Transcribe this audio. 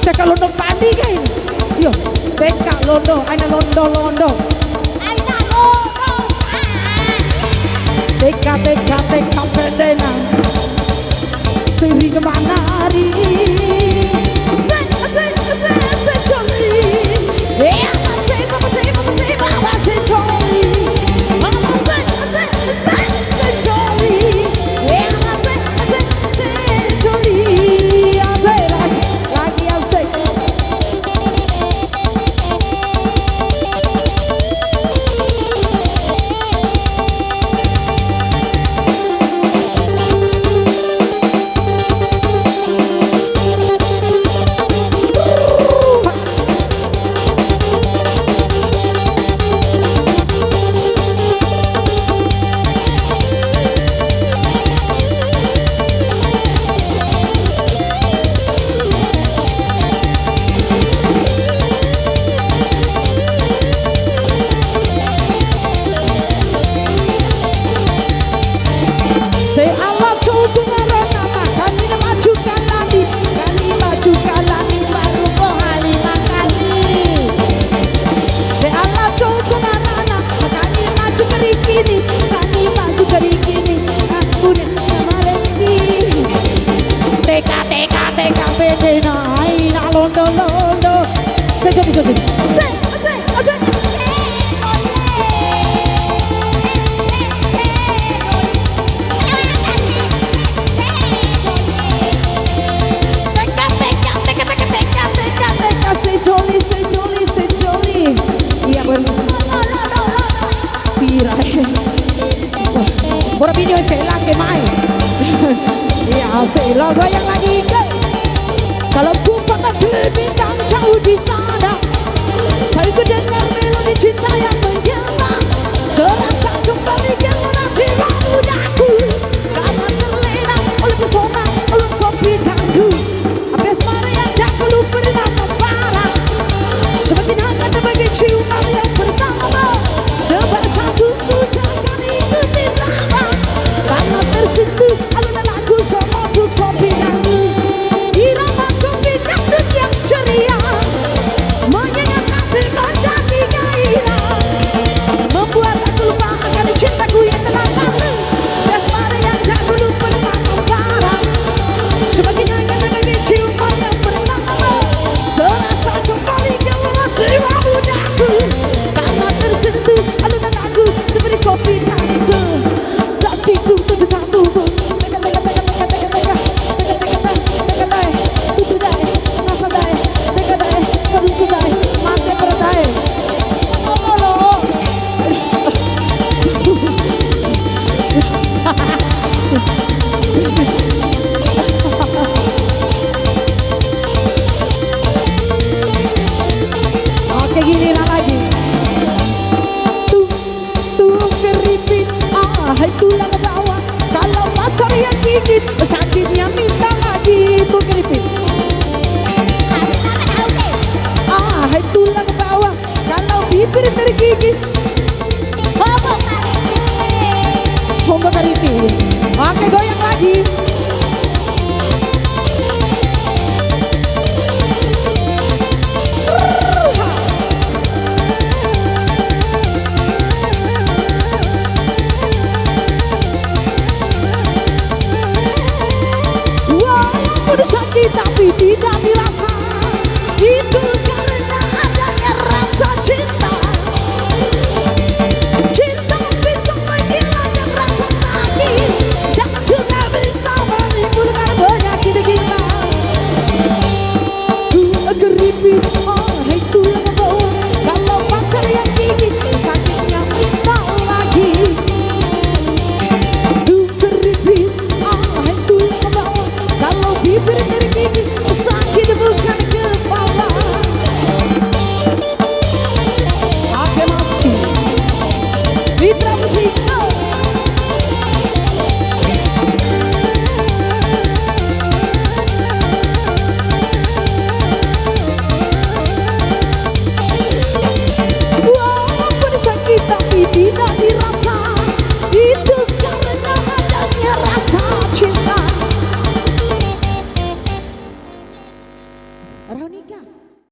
Teka londo pandi kain. Yo, teka londo, aina londo. Aina londo. Teka pendena. Sering kemana hari? Se jolly. Ya, masih mama se jolly. Mama se jolly. Ya, masih se jolly. Asik lagi asik. Londo. Sejoli. Asik. Sejoli. Iya bener. Pirai. Bora video felang ke mai. Iya, lo goyang lagi ke. Kalau ku pakai bintang jauh di sana, saya ku dengar melodi cinta yang menggema, terasa kembali gelora jiwa mudaku, karena terlena oleh pesona oleh kopi tandu. Habis mana yang tak perlu pernah membara, semakin hangat sebagai ciuman yang pertama, debar jantungku seakan ikut irama, karena tersentuh alunan lagu sama bu kopi tandu. Yang ceria mengingat hati menjadi gairah, membuat aku lupa akan cintaku yang telah lalu. Asmara yang tak dulu pernah membara, semakin hangat sebagai ciuman yang pertama, terasa kembali gelora jiwa mudaku, karena tersentuh alunan lagu seperti kopi tandu. Hatiku tertutup tubuh. Oke, gini lagi. Tuh keripit, hai tulang bawah. Kalau pacar yang gigit, sakitnya minta lagi. Tuh keripit. Hai tulang bawah. Kalau bibir tergigit, homo keripit. Oke, goyang lagi. Walaupun sakit tapi tidak dirasa, itu karena adanya rasa cinta. Cinta bisa menghilangkan rasa sakit dan juga bisa Veronica